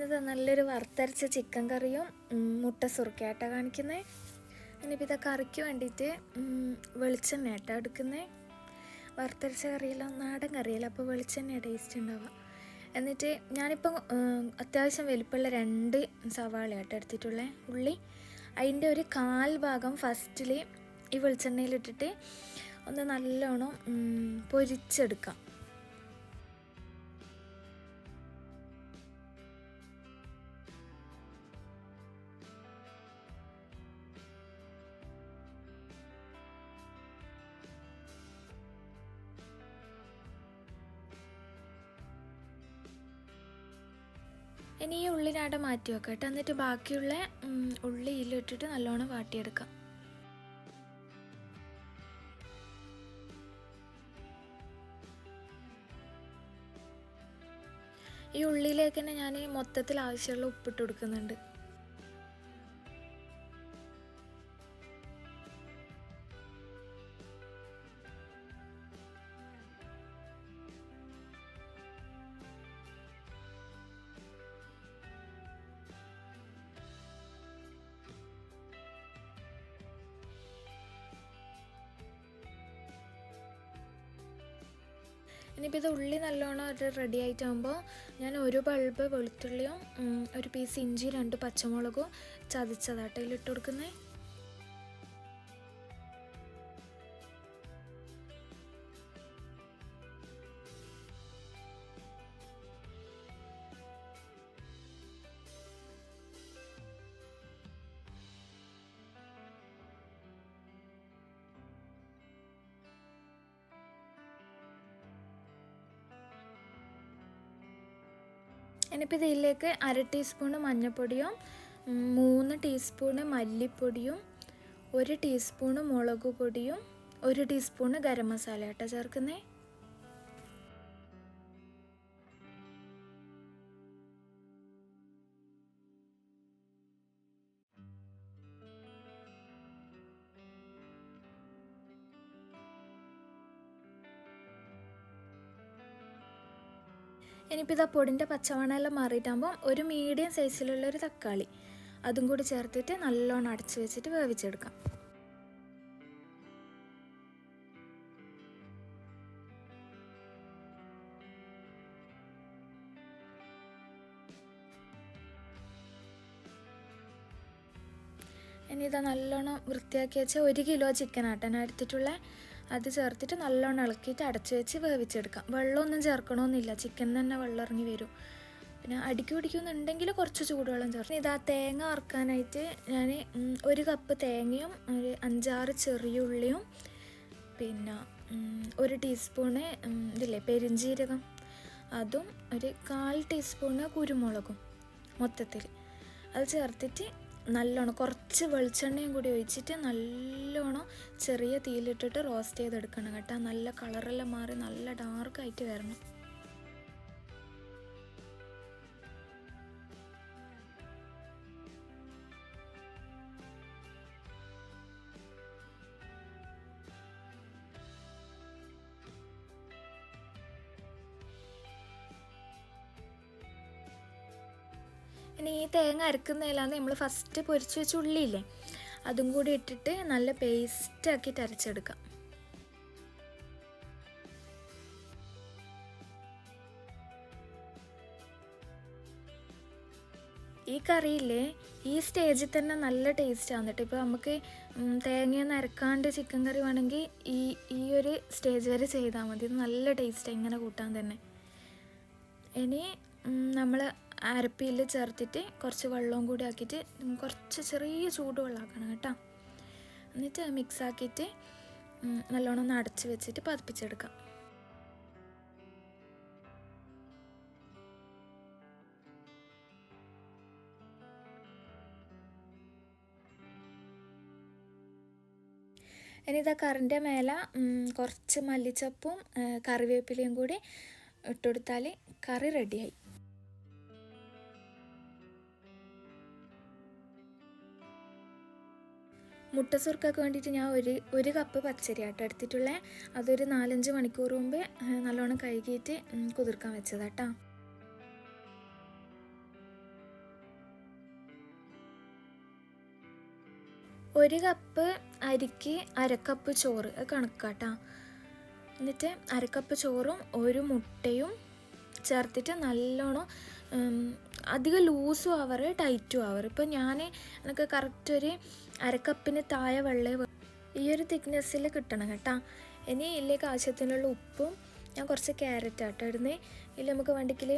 ഇന്നത് നല്ലൊരു വറുത്തരച്ച ചിക്കൻ കറിയും മുട്ട സുറുക്കയായിട്ടാണ് കാണിക്കുന്നത്. ഇനിയിപ്പോൾ ഇത് കറിക്ക് വേണ്ടിയിട്ട് വെളിച്ചെണ്ണ ആയിട്ടാണ് എടുക്കുന്നത്. വറുത്തരച്ച കറിയെല്ലാം നാടൻ കറിയല്ല, അപ്പോൾ വെളിച്ചെണ്ണ ടേസ്റ്റ് ഉണ്ടാവുക. എന്നിട്ട് ഞാനിപ്പോൾ അത്യാവശ്യം വലിപ്പമുള്ള 2 സവാളയായിട്ട് എടുത്തിട്ടുള്ളത്. ഉള്ളി അതിൻ്റെ ഒരു 1/4 ഭാഗം ഫസ്റ്റിൽ ഈ വെളിച്ചെണ്ണയിലിട്ടിട്ട് ഒന്ന് നല്ലോണം പൊരിച്ചെടുക്കാം. ഇനി ഈ ഉള്ളിനാടെ മാറ്റി വെക്കാം കേട്ടോ. എന്നിട്ട് ബാക്കിയുള്ള ഉള്ളി ഇതിലിട്ടിട്ട് നല്ലോണം വാട്ടിയെടുക്കാം. ഈ ഉള്ളിയിലേക്ക് തന്നെ ഞാൻ മൊത്തത്തിൽ ആവശ്യമുള്ള ഉപ്പിട്ട് കൊടുക്കുന്നുണ്ട്. ഇനിയിപ്പോൾ ഇത് ഉള്ളി നല്ലോണം ഒരു റെഡി ആയിട്ടാകുമ്പോൾ ഞാൻ ഒരു ബൾബ് വെളുത്തുള്ളിയും ഒരു പീസ് ഇഞ്ചി 2 പച്ചമുളകും ചതച്ചതാട്ടോ ഇതിലിട്ട് കൊടുക്കുന്നത്. ഇനിയിപ്പോൾ ഇതിലേക്ക് 1/2 ടീസ്പൂണ് മഞ്ഞൾപ്പൊടിയും 3 ടീസ്പൂണ് മല്ലിപ്പൊടിയും 1 ടീസ്പൂണ് മുളക് പൊടിയും 1 ടീസ്പൂണ് ഗരം മസാല ആട്ടോ ചേർക്കുന്നത്. ഇനിയിപ്പോൾ ഇതാ പൊടിൻ്റെ പച്ചമണമെല്ലാം മാറിയിട്ടാകുമ്പോൾ ഒരു മീഡിയം സൈസിലുള്ളൊരു തക്കാളി അതും കൂടി ചേർത്തിട്ട് നല്ലോണം അടച്ച് വെച്ചിട്ട് വേവിച്ചെടുക്കാം. ഇനി ഇതാ നല്ലോണം വൃത്തിയാക്കി വെച്ച 1 കിലോ ചിക്കനാട്ടോ ഞാൻ എടുത്തിട്ടുള്ളത്. അത് ചേർത്തിട്ട് നല്ലോണം ഇളക്കിയിട്ട് അടച്ച് വെച്ച് വേവിച്ചെടുക്കാം. വെള്ളമൊന്നും ചേർക്കണമെന്നില്ല, ചിക്കൻ തന്നെ വെള്ളം ഇറങ്ങി വരും. പിന്നെ അടിക്ക് പിടിക്കുന്നുണ്ടെങ്കിൽ കുറച്ച് ചൂടുവെള്ളം ചേർക്കും. ഇതാ തേങ്ങ വറുക്കാനായിട്ട് ഞാൻ 1 കപ്പ് തേങ്ങയും ഒരു 5-6 ചെറിയ ഉള്ളിയും പിന്നെ 1 ടീസ്പൂണ് ഇതില്ലേ പെരിഞ്ജീരകം അതും ഒരു 1/4 ടീസ്പൂണ് കുരുമുളകും മൊത്തത്തിൽ അത് ചേർത്തിട്ട് നല്ലോണം കുറച്ച് വെളിച്ചെണ്ണയും കൂടി ഒഴിച്ചിട്ട് നല്ലോണം ചെറിയ തീയിലിട്ടിട്ട് റോസ്റ്റ് ചെയ്തെടുക്കണം കേട്ടോ. നല്ല കളറെല്ലാം മാറി നല്ല ഡാർക്കായിട്ട് വരണം. ഇനി ഈ തേങ്ങ അരക്കുന്നതിലാണ് നമ്മൾ ഫസ്റ്റ് പൊരിച്ച് വെച്ച ഉള്ളിയില്ലേ അതും കൂടി ഇട്ടിട്ട് നല്ല പേസ്റ്റാക്കിയിട്ട് അരച്ചെടുക്കാം. ഈ കറിയില്ലേ ഈ സ്റ്റേജിൽ തന്നെ നല്ല ടേസ്റ്റാണ് കേട്ടോ. ഇപ്പോൾ നമുക്ക് തേങ്ങയൊന്നും അരക്കാണ്ട് ചിക്കൻ കറി വേണമെങ്കിൽ ഈ ഒരു സ്റ്റേജ് വരെ ചെയ്താൽ മതി. ഇത് നല്ല ടേസ്റ്റാണ് ഇങ്ങനെ കൂട്ടാൻ തന്നെ. ഇനി നമ്മൾ അരപ്പിയിൽ ചേർത്തിട്ട് കുറച്ച് വെള്ളവും കൂടി ആക്കിയിട്ട് കുറച്ച് ചെറിയ ചൂടുവെള്ളമാക്കണം കേട്ടോ. എന്നിട്ട് മിക്സാക്കിയിട്ട് നല്ലോണം ഒന്ന് അടച്ച് വെച്ചിട്ട് പതിപ്പിച്ചെടുക്കാം. ഇനി ഇതാ കറിൻ്റെ മേലെ കുറച്ച് മല്ലിച്ചപ്പും കറിവേപ്പിലയും കൂടി ഇട്ടുകൊടുത്താൽ കറി റെഡിയായി. മുട്ട സുർക്കയ്ക്ക് വേണ്ടിയിട്ട് ഞാൻ ഒരു കപ്പ് പച്ചരി ആട്ടോ എടുത്തിട്ടുള്ളത്. അതൊരു 4-5 മണിക്കൂർ മുമ്പ് നല്ലോണം കഴുകിയിട്ട് കുതിർക്കാൻ വെച്ചതാട്ടോ. 1 കപ്പ് അരിക്ക് 1/2 കപ്പ് ചോറ്, അത് കണക്കാട്ടാ. എന്നിട്ട് 1/2 കപ്പ് ചോറും 1 മുട്ടയും ചേർത്തിട്ട് നല്ലോണം, അധികം ലൂസും ആവാറ് ടൈറ്റും ആവാറ്. ഇപ്പോൾ എനിക്ക് കറക്റ്റ് ഒരു 1/2 കപ്പിന് താഴെ വെള്ളം ഈ ഒരു തിക്നെസ്സിൽ കിട്ടണം കേട്ടോ. ഇനി ഇതിലേക്ക് ആവശ്യത്തിനുള്ള ഉപ്പും, ഞാൻ കുറച്ച് ക്യാരറ്റ് ആട്ടോ ഇടുന്നത്. ഇതിൽ നമുക്ക് വേണ്ടെങ്കിൽ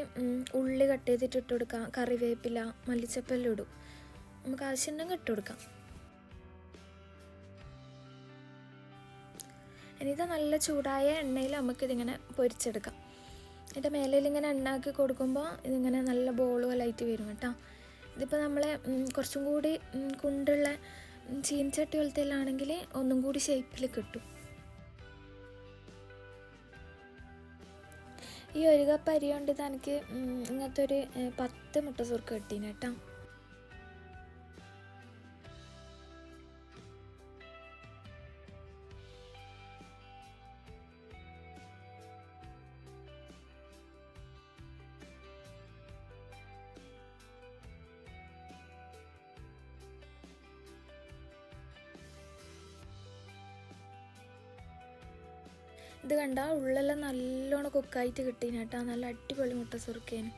ഉള്ളി കട്ട് ചെയ്തിട്ട് ഇട്ട് കൊടുക്കാം, കറിവേപ്പില, മല്ലിച്ചപ്പെല്ലാം ഇടും, നമുക്ക് ആവശ്യമുണ്ടെങ്കിൽ ഇട്ട് കൊടുക്കാം. ഇനി ഇത് നല്ല ചൂടായ എണ്ണയിൽ നമുക്കിതിങ്ങനെ പൊരിച്ചെടുക്കാം. ഇതിൻ്റെ മേലയിൽ ഇങ്ങനെ എണ്ണാക്കി കൊടുക്കുമ്പോൾ ഇതിങ്ങനെ നല്ല ബോൾ പോലായിട്ട് വരും കേട്ടോ. ഇതിപ്പോൾ നമ്മൾ കുറച്ചും കൂടി കുണ്ടുള്ള ചീനച്ചട്ടി പോലത്തെല്ലാണെങ്കിൽ ഒന്നും കൂടി ഷേപ്പിൽ കിട്ടും. ഈ 1 കപ്പ് അരി കൊണ്ട് എനിക്ക് ഇങ്ങനത്തെ ഒരു 10 മുട്ട സുർക്ക കിട്ടീന് കേട്ടോ. ഇത് കണ്ടാൽ ഉള്ളെല്ലാം നല്ലോണം കുക്കായിട്ട് കിട്ടീന് കേട്ടോ. നല്ല അടിപൊളി മുട്ട സുർക്കേന്.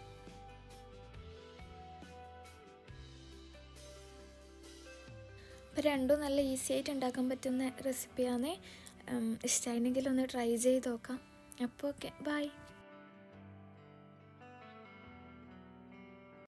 അപ്പോൾ രണ്ടും നല്ല ഈസി ആയിട്ട് ഉണ്ടാക്കാൻ പറ്റുന്ന റെസിപ്പിയാണ്. ഇഷ്ടമായിരുന്നെങ്കിൽ ഒന്ന് ട്രൈ ചെയ്ത് നോക്കാം. അപ്പോൾ ഓക്കെ, ബൈ.